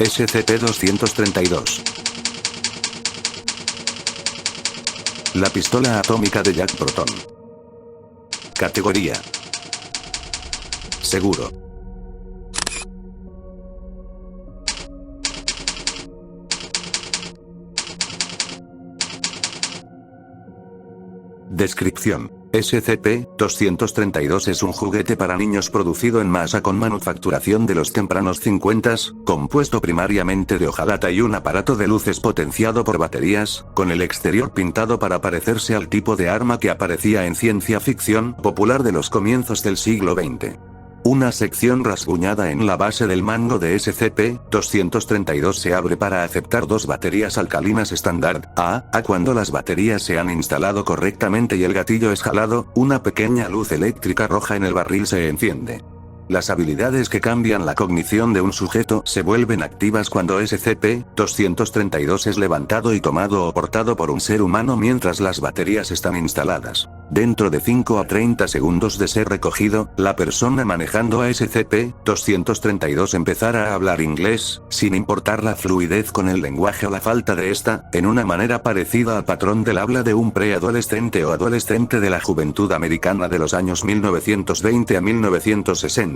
SCP-232. La pistola atómica de Jack Proton. Categoría: seguro. Descripción: SCP-232 es un juguete para niños producido en masa con manufacturación de los tempranos 50s, compuesto primariamente de hojalata y un aparato de luces potenciado por baterías, con el exterior pintado para parecerse al tipo de arma que aparecía en ciencia ficción popular de los comienzos del siglo XX. Una sección rasguñada en la base del mango de SCP-232 se abre para aceptar 2 baterías alcalinas estándar, cuando las baterías se han instalado correctamente y el gatillo es jalado, una pequeña luz eléctrica roja en el barril se enciende. Las habilidades que cambian la cognición de un sujeto se vuelven activas cuando SCP-232 es levantado y tomado o portado por un ser humano mientras las baterías están instaladas. Dentro de 5 a 30 segundos de ser recogido, la persona manejando a SCP-232 empezará a hablar inglés, sin importar la fluidez con el lenguaje o la falta de esta, en una manera parecida al patrón del habla de un preadolescente o adolescente de la juventud americana de los años 1920 a 1960.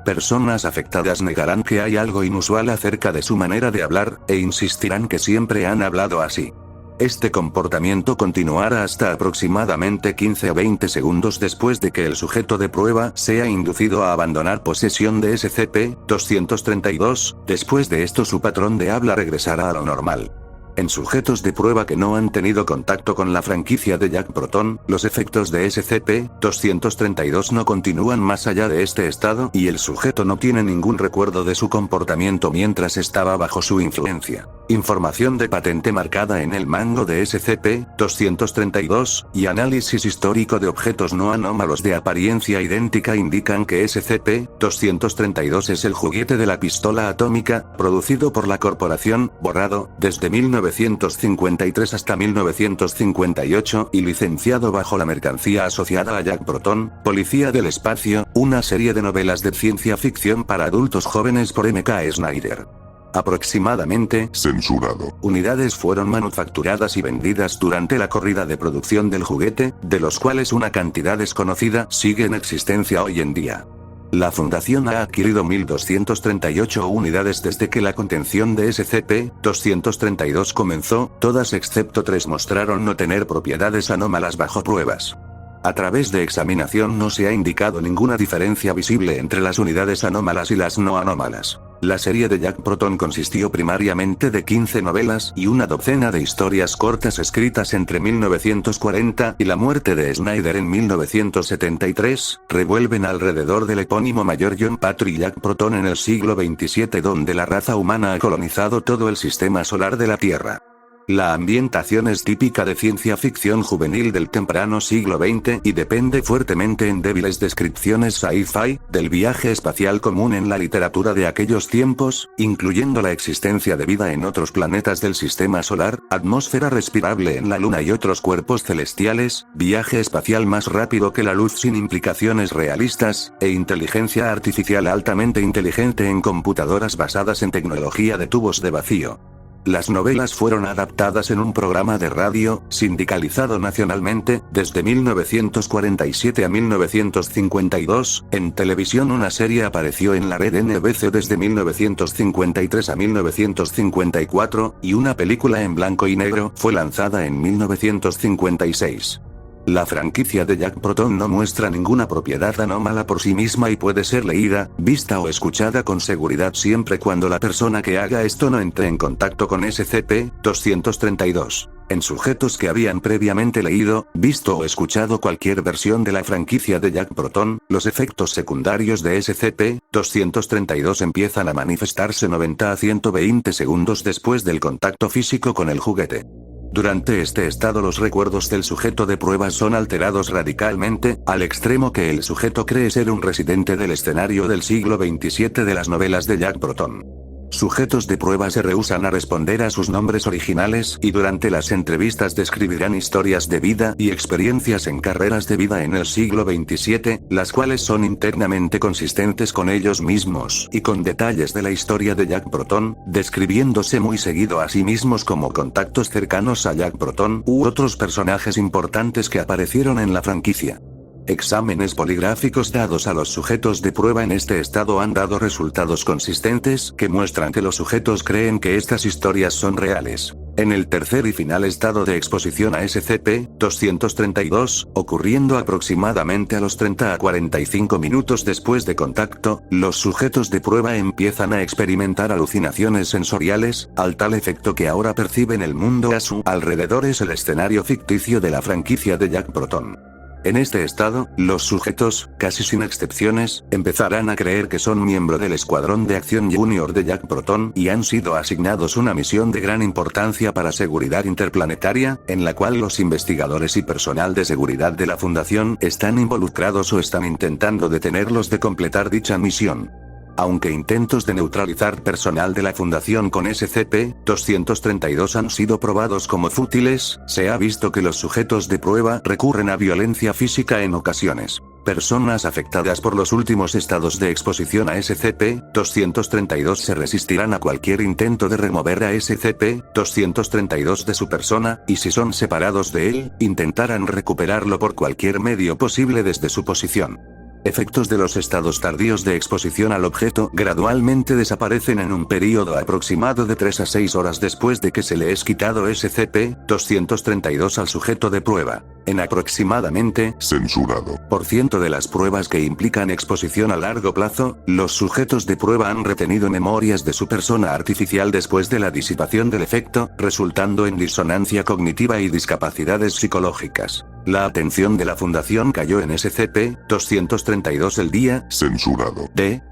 Personas afectadas negarán que hay algo inusual acerca de su manera de hablar, e insistirán que siempre han hablado así. Este comportamiento continuará hasta aproximadamente 15 a 20 segundos después de que el sujeto de prueba sea inducido a abandonar posesión de SCP-232, después de esto su patrón de habla regresará a lo normal. En sujetos de prueba que no han tenido contacto con la franquicia de Jack Proton, los efectos de SCP-232 no continúan más allá de este estado y el sujeto no tiene ningún recuerdo de su comportamiento mientras estaba bajo su influencia. Información de patente marcada en el mango de SCP-232, y análisis histórico de objetos no anómalos de apariencia idéntica indican que SCP-232 es el juguete de la pistola atómica, producido por la corporación, borrado, desde 1953 hasta 1958 y licenciado bajo la mercancía asociada a Jack Proton, Policía del Espacio, una serie de novelas de ciencia ficción para adultos jóvenes por M.K. Snyder. Aproximadamente censurado. Unidades fueron manufacturadas y vendidas durante la corrida de producción del juguete, de los cuales una cantidad desconocida sigue en existencia hoy en día. La Fundación ha adquirido 1.238 unidades desde que la contención de SCP-232 comenzó, todas excepto 3 mostraron no tener propiedades anómalas bajo pruebas. A través de examinación no se ha indicado ninguna diferencia visible entre las unidades anómalas y las no anómalas. La serie de Jack Proton consistió primariamente de 15 novelas y una docena de historias cortas escritas entre 1940 y la muerte de Snyder en 1973, revuelven alrededor del epónimo mayor John Patrick Jack Proton en el siglo XXVII, donde la raza humana ha colonizado todo el sistema solar de la Tierra. La ambientación es típica de ciencia ficción juvenil del temprano siglo XX y depende fuertemente en débiles descripciones sci-fi, del viaje espacial común en la literatura de aquellos tiempos, incluyendo la existencia de vida en otros planetas del sistema solar, atmósfera respirable en la Luna y otros cuerpos celestiales, viaje espacial más rápido que la luz sin implicaciones realistas, e inteligencia artificial altamente inteligente en computadoras basadas en tecnología de tubos de vacío. Las novelas fueron adaptadas en un programa de radio, sindicalizado nacionalmente, desde 1947 a 1952, en televisión una serie apareció en la red NBC desde 1953 a 1954, y una película en blanco y negro fue lanzada en 1956. La franquicia de Jack Proton no muestra ninguna propiedad anómala por sí misma y puede ser leída, vista o escuchada con seguridad siempre cuando la persona que haga esto no entre en contacto con SCP-232. En sujetos que habían previamente leído, visto o escuchado cualquier versión de la franquicia de Jack Proton, los efectos secundarios de SCP-232 empiezan a manifestarse 90 a 120 segundos después del contacto físico con el juguete. Durante este estado los recuerdos del sujeto de prueba son alterados radicalmente, al extremo que el sujeto cree ser un residente del escenario del siglo XXVII de las novelas de Jack Proton. Sujetos de prueba se rehúsan a responder a sus nombres originales y durante las entrevistas describirán historias de vida y experiencias en carreras de vida en el siglo XXVII, las cuales son internamente consistentes con ellos mismos y con detalles de la historia de Jack Proton, describiéndose muy seguido a sí mismos como contactos cercanos a Jack Proton u otros personajes importantes que aparecieron en la franquicia. Exámenes poligráficos dados a los sujetos de prueba en este estado han dado resultados consistentes que muestran que los sujetos creen que estas historias son reales. En el tercer y final estado de exposición a SCP-232, ocurriendo aproximadamente a los 30 a 45 minutos después de contacto, los sujetos de prueba empiezan a experimentar alucinaciones sensoriales, al tal efecto que ahora perciben el mundo a su alrededor es el escenario ficticio de la franquicia de Jack Proton. En este estado, los sujetos, casi sin excepciones, empezarán a creer que son miembro del Escuadrón de Acción Junior de Jack Proton y han sido asignados una misión de gran importancia para seguridad interplanetaria, en la cual los investigadores y personal de seguridad de la Fundación están involucrados o están intentando detenerlos de completar dicha misión. Aunque intentos de neutralizar personal de la Fundación con SCP-232 han sido probados como fútiles, se ha visto que los sujetos de prueba recurren a violencia física en ocasiones. Personas afectadas por los últimos estados de exposición a SCP-232 se resistirán a cualquier intento de remover a SCP-232 de su persona, y si son separados de él, intentarán recuperarlo por cualquier medio posible desde su posición. Efectos de los estados tardíos de exposición al objeto gradualmente desaparecen en un período aproximado de 3 a 6 horas después de que se le es quitado SCP-232 al sujeto de prueba. En aproximadamente censurado % de las pruebas que implican exposición a largo plazo, los sujetos de prueba han retenido memorias de su persona artificial después de la disipación del efecto, resultando en disonancia cognitiva y discapacidades psicológicas. La atención de la Fundación cayó en SCP-232 el día censurado de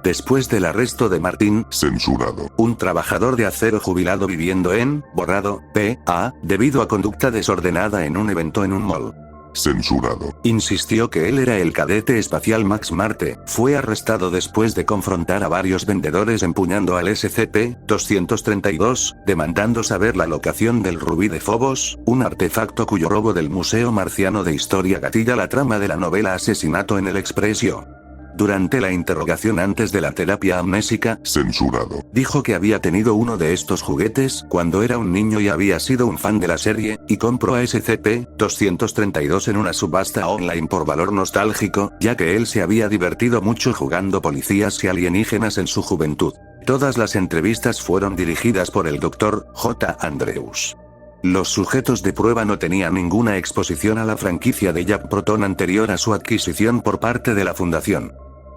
después del arresto de Martín censurado, un trabajador de acero jubilado viviendo en borrado PA debido a conducta desordenada en un evento en un mall. Censurado. Insistió que él era el cadete espacial Max Marte. Fue arrestado después de confrontar a varios vendedores empuñando al SCP-232, demandando saber la locación del rubí de Phobos, un artefacto cuyo robo del Museo Marciano de Historia gatilla la trama de la novela Asesinato en el Expresio. Durante la interrogación antes de la terapia amnésica, censurado, dijo que había tenido uno de estos juguetes cuando era un niño y había sido un fan de la serie, y compró a SCP-232 en una subasta online por valor nostálgico, ya que él se había divertido mucho jugando policías y alienígenas en su juventud. Todas las entrevistas fueron dirigidas por el Dr. J. Andrews. Los sujetos de prueba no tenían ninguna exposición a la franquicia de Jack Proton anterior a su adquisición por parte de la Fundación.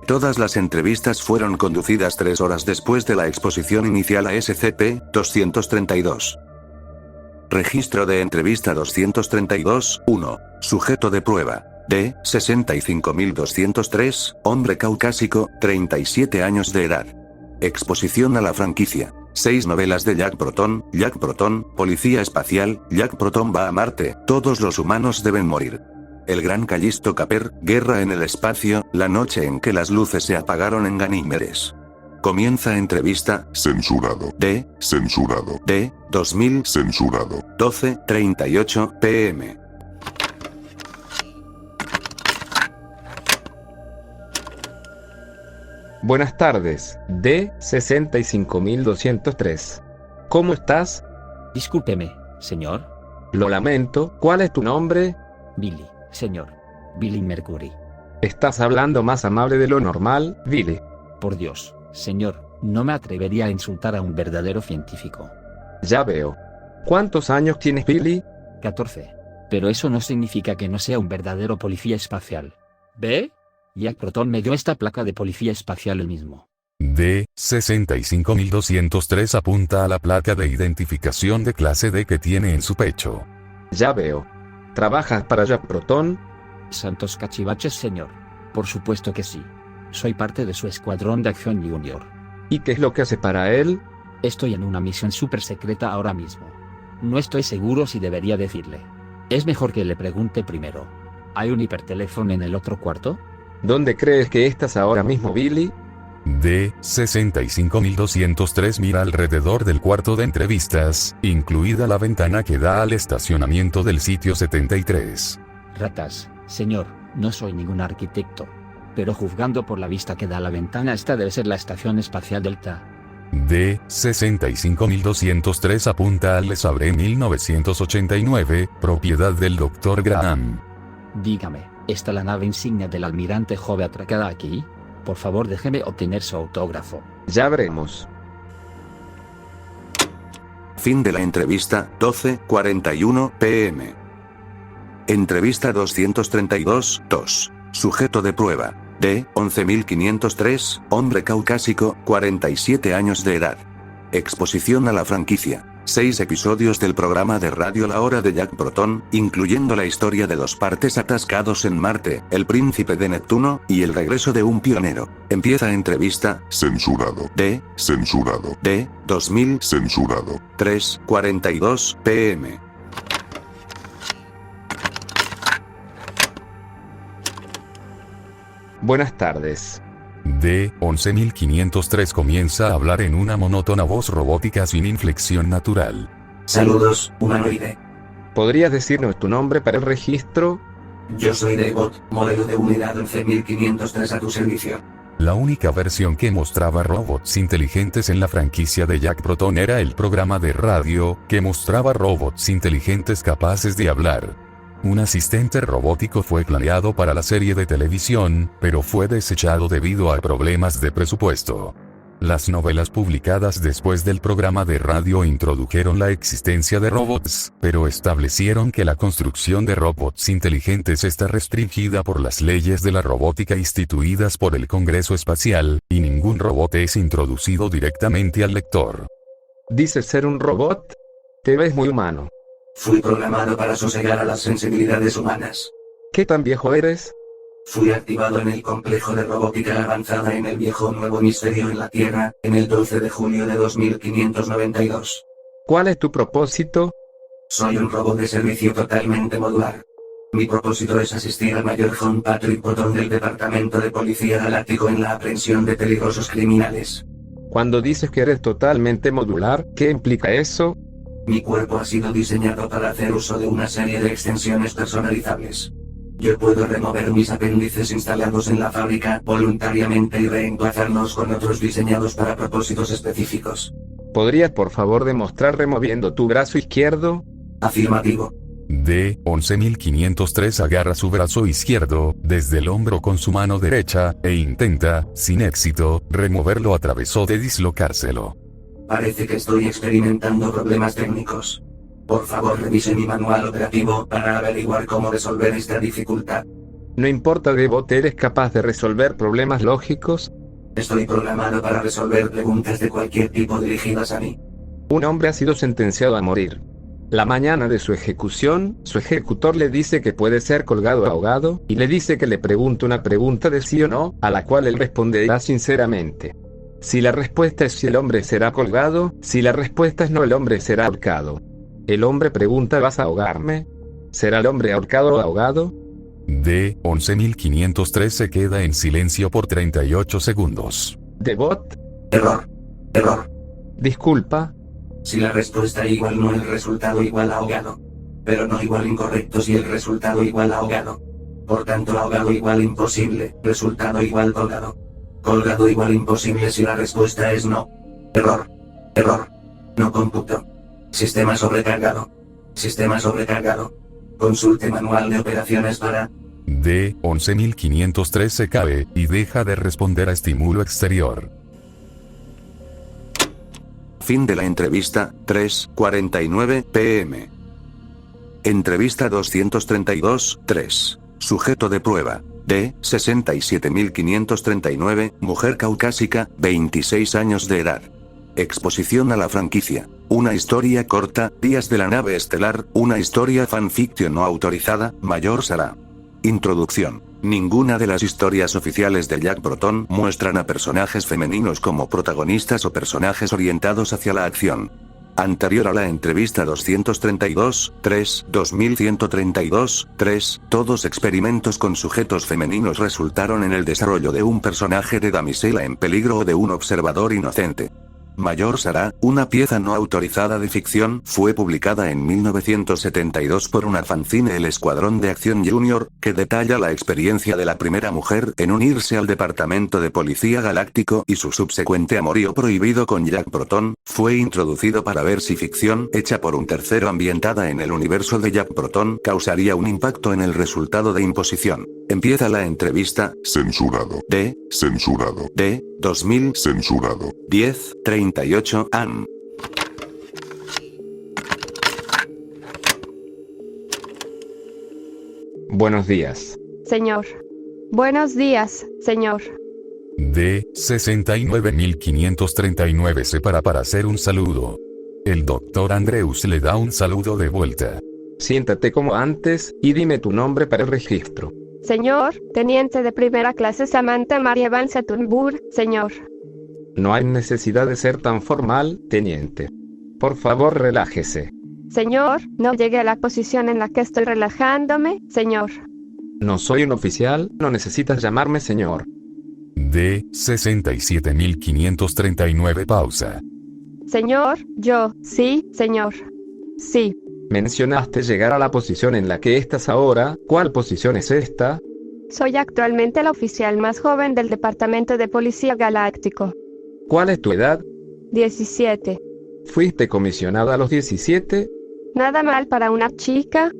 Todas las entrevistas fueron conducidas 3 horas después de la exposición inicial a SCP-232. Registro de entrevista 232, 1. Sujeto de prueba. D. 65203, hombre caucásico, 37 años de edad. Exposición a la franquicia. 6 novelas de Jack Proton, Policía Espacial, Jack Proton va a Marte, todos los humanos deben morir. El Gran Callisto Caper, Guerra en el Espacio, la noche en que las luces se apagaron en Ganímedes. Comienza entrevista, censurado D, 2000, censurado, 12:38 p.m. Buenas tardes, D65203. ¿Cómo estás? Discúlpeme, señor. Lo lamento, ¿cuál es tu nombre? Billy, señor. Billy Mercury. Estás hablando más amable de lo normal, Billy. Por Dios, señor, no me atrevería a insultar a un verdadero científico. Ya veo. ¿Cuántos años tienes, Billy? 14. Pero eso no significa que no sea un verdadero policía espacial. ¿Ve? Jack Proton me dio esta placa de policía espacial él mismo. D65203 apunta a la placa de identificación de clase D que tiene en su pecho. Ya veo. ¿Trabajas para Jack Proton? Santos cachivaches, señor. Por supuesto que sí. Soy parte de su escuadrón de acción junior. ¿Y qué es lo que hace para él? Estoy en una misión súper secreta ahora mismo. No estoy seguro si debería decirle. Es mejor que le pregunte primero. ¿Hay un hiperteléfono en el otro cuarto? ¿Dónde crees que estás ahora mismo, Billy? D. 65203 mira alrededor del cuarto de entrevistas, incluida la ventana que da al estacionamiento del sitio 73. Ratas, señor, no soy ningún arquitecto. Pero juzgando por la vista que da a la ventana, esta debe ser la Estación Espacial Delta. D. 65203 apunta al Les Havre 1989, propiedad del Dr. Graham. Dígame, ¿está la nave insignia del almirante Jove atracada aquí? Por favor, déjeme obtener su autógrafo. Ya veremos. Fin de la entrevista, 12:41 p.m. Entrevista 232, 2. Sujeto de prueba. D. 11503, hombre caucásico, 47 años de edad. Exposición a la franquicia. 6 episodios del programa de radio La Hora de Jack Proton, incluyendo la historia de 2 partes atascados en Marte, El Príncipe de Neptuno, y el regreso de un pionero. Empieza entrevista. Censurado. D. Censurado. D. 2000. Censurado. 3:42 p.m. Buenas tardes. D. 11503 comienza a hablar en una monótona voz robótica sin inflexión natural. Saludos, humanoide. ¿Podrías decirnos tu nombre para el registro? Yo soy Daybot, modelo de unidad 11503 a tu servicio. La única versión que mostraba robots inteligentes en la franquicia de Jack Proton era el programa de radio, que mostraba robots inteligentes capaces de hablar. Un asistente robótico fue planeado para la serie de televisión, pero fue desechado debido a problemas de presupuesto. Las novelas publicadas después del programa de radio introdujeron la existencia de robots, pero establecieron que la construcción de robots inteligentes está restringida por las leyes de la robótica instituidas por el Congreso Espacial, y ningún robot es introducido directamente al lector. ¿Dices ser un robot? Te ves muy humano. Fui programado para sosegar a las sensibilidades humanas. ¿Qué tan viejo eres? Fui activado en el complejo de robótica avanzada en el viejo nuevo hemisferio en la Tierra, en el 12 de junio de 2592. ¿Cuál es tu propósito? Soy un robot de servicio totalmente modular. Mi propósito es asistir al mayor John Patrick Proton del Departamento de Policía Galáctico en la aprehensión de peligrosos criminales. Cuando dices que eres totalmente modular, ¿qué implica eso? Mi cuerpo ha sido diseñado para hacer uso de una serie de extensiones personalizables. Yo puedo remover mis apéndices instalados en la fábrica voluntariamente y reemplazarlos con otros diseñados para propósitos específicos. ¿Podrías por favor demostrar removiendo tu brazo izquierdo? Afirmativo. D. 11503 agarra su brazo izquierdo, desde el hombro con su mano derecha, e intenta, sin éxito, removerlo a través de dislocárselo. Parece que estoy experimentando problemas técnicos. Por favor, revise mi manual operativo para averiguar cómo resolver esta dificultad. No importa, Daybot, ¿eres capaz de resolver problemas lógicos? Estoy programado para resolver preguntas de cualquier tipo dirigidas a mí. Un hombre ha sido sentenciado a morir. La mañana de su ejecución, su ejecutor le dice que puede ser colgado o ahogado, y le dice que le pregunte una pregunta de sí o no, a la cual él responderá sinceramente. Si la respuesta es sí, el hombre será colgado; si la respuesta es no, el hombre será ahorcado. El hombre pregunta: ¿vas a ahogarme? ¿Será el hombre ahorcado o ahogado? D. 11503 se queda en silencio por 38 segundos. Daybot. Error. Error. Disculpa. Si la respuesta igual no, el resultado igual ahogado. Pero no igual incorrecto si el resultado igual ahogado. Por tanto, ahogado igual imposible, resultado igual colgado. Colgado igual imposible si la respuesta es no. Error. Error. No computo. Sistema sobrecargado. Sistema sobrecargado. Consulte manual de operaciones para... D. 11503 se cae, y deja de responder a estímulo exterior. Fin de la entrevista, 3:49 p.m. Entrevista 232, 3. Sujeto de prueba. D. 67539, mujer caucásica, 26 años de edad. Exposición a la franquicia. Una historia corta, Días de la nave estelar, una historia fanfiction no autorizada, Mayor Sara. Introducción. Ninguna de las historias oficiales de Jack Proton muestran a personajes femeninos como protagonistas o personajes orientados hacia la acción. Anterior a la entrevista 232.3, 2132.3, todos experimentos con sujetos femeninos resultaron en el desarrollo de un personaje de damisela en peligro o de un observador inocente. Mayor Sarah, una pieza no autorizada de ficción, fue publicada en 1972 por una fanzine El Escuadrón de Acción Junior, que detalla la experiencia de la primera mujer en unirse al Departamento de Policía Galáctico y su subsecuente amorío prohibido con Jack Proton. Fue introducido para ver si ficción hecha por un tercero ambientada en el universo de Jack Proton causaría un impacto en el resultado de imposición. Empieza la entrevista. Censurado. Censurado. 2000. Censurado. 10:38 am. Buenos días. Señor. Buenos días, señor. D. 69.539 se para hacer un saludo. El doctor Andreus le da un saludo de vuelta. Siéntate como antes, y dime tu nombre para el registro. Señor, teniente de primera clase Samantha Maria Van Saturnburg, señor. No hay necesidad de ser tan formal, teniente. Por favor, relájese. Señor, no llegué a la posición en la que estoy relajándome, señor. No soy un oficial, no necesitas llamarme señor. D. 67.539 pausa. Señor, sí, señor. Sí. Mencionaste llegar a la posición en la que estás ahora. ¿Cuál posición es esta? Soy actualmente el oficial más joven del Departamento de Policía Galáctico. ¿Cuál es tu edad? 17. ¿Fuiste comisionada a los 17? Nada mal para una chica,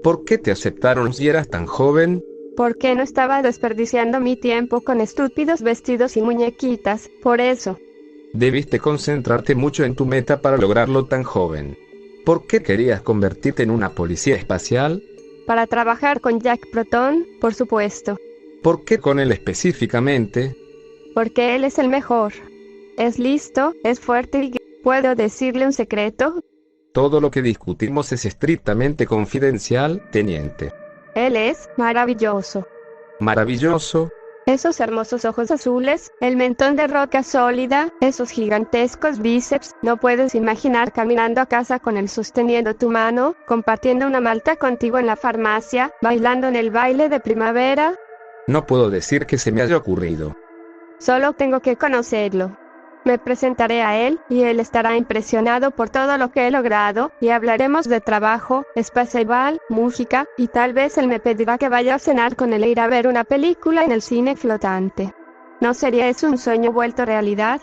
¿Por qué te aceptaron si eras tan joven? ¿Por qué no estaba desperdiciando mi tiempo con estúpidos vestidos y muñequitas? Por eso. Debiste concentrarte mucho en tu meta para lograrlo tan joven. ¿Por qué querías convertirte en una policía espacial? Para trabajar con Jack Proton, por supuesto. ¿Por qué con él específicamente? Porque él es el mejor. Es listo, es fuerte y... ¿Puedo decirle un secreto? Todo lo que discutimos es estrictamente confidencial, teniente. Él es maravilloso. ¿Maravilloso? Esos hermosos ojos azules, el mentón de roca sólida, esos gigantescos bíceps, no puedes imaginar caminando a casa con él sosteniendo tu mano, compartiendo una malta contigo en la farmacia, bailando en el baile de primavera. No puedo decir que se me haya ocurrido. Solo tengo que conocerlo. Me presentaré a él, y él estará impresionado por todo lo que he logrado, y hablaremos de trabajo, espacial, música, y tal vez él me pedirá que vaya a cenar con él e ir a ver una película en el cine flotante. ¿No sería eso un sueño vuelto realidad?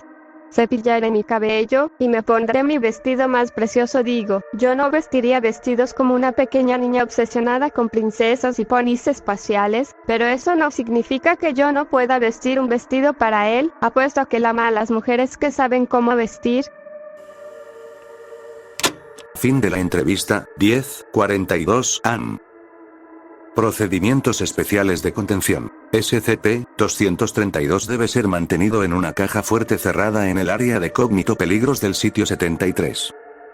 Cepillaré mi cabello, y me pondré mi vestido más precioso. Yo no vestiría vestidos como una pequeña niña obsesionada con princesas y ponis espaciales, pero eso no significa que yo no pueda vestir un vestido para él. Apuesto a que él ama a las mujeres que saben cómo vestir. Fin de la entrevista. 10:42 am. Procedimientos especiales de contención. SCP-232 debe ser mantenido en una caja fuerte cerrada en el área de cógnito peligros del sitio 73.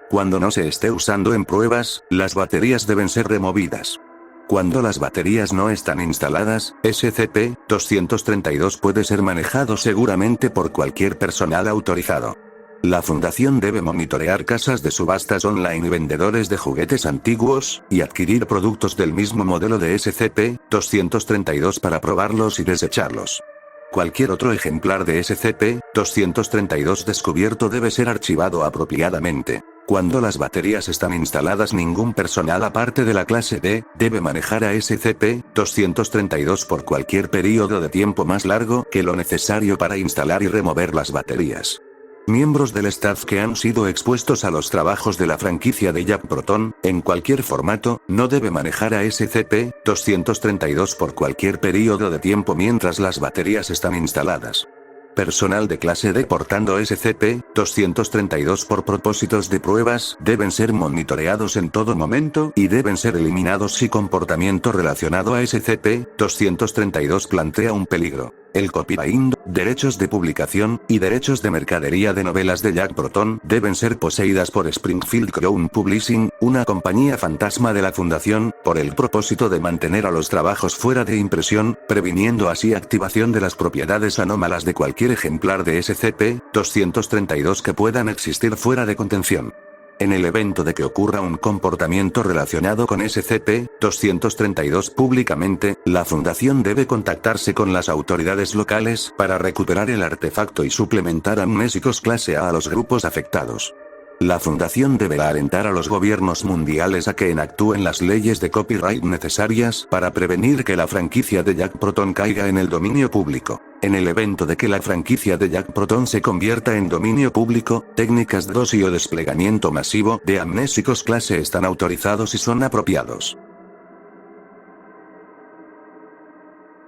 Cuando no se esté usando en pruebas, las baterías deben ser removidas. Cuando las baterías no están instaladas, SCP-232 puede ser manejado seguramente por cualquier personal autorizado. La Fundación debe monitorear casas de subastas online y vendedores de juguetes antiguos, y adquirir productos del mismo modelo de SCP-232 para probarlos y desecharlos. Cualquier otro ejemplar de SCP-232 descubierto debe ser archivado apropiadamente. Cuando las baterías están instaladas, ningún personal aparte de la clase D debe manejar a SCP-232 por cualquier periodo de tiempo más largo que lo necesario para instalar y remover las baterías. Miembros del staff que han sido expuestos a los trabajos de la franquicia de Jack Proton, en cualquier formato, no debe manejar a SCP-232 por cualquier periodo de tiempo mientras las baterías están instaladas. Personal de clase D portando SCP-232 por propósitos de pruebas deben ser monitoreados en todo momento y deben ser eliminados si comportamiento relacionado a SCP-232 plantea un peligro. El copyright, derechos de publicación, y derechos de mercadería de novelas de Jack Proton deben ser poseídas por Springfield Crown Publishing, una compañía fantasma de la fundación, por el propósito de mantener a los trabajos fuera de impresión, previniendo así activación de las propiedades anómalas de cualquier ejemplar de SCP-232 que puedan existir fuera de contención. En el evento de que ocurra un comportamiento relacionado con SCP-232 públicamente, la Fundación debe contactarse con las autoridades locales para recuperar el artefacto y suplementar amnésicos clase A los grupos afectados. La Fundación deberá alentar a los gobiernos mundiales a que enactúen las leyes de copyright necesarias para prevenir que la franquicia de Jack Proton caiga en el dominio público. En el evento de que la franquicia de Jack Proton se convierta en dominio público, técnicas de dosis o desplegamiento masivo de amnésicos clase están autorizados y son apropiados.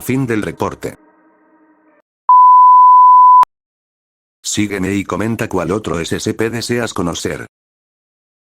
Fin del reporte. Sígueme y comenta cuál otro SCP deseas conocer.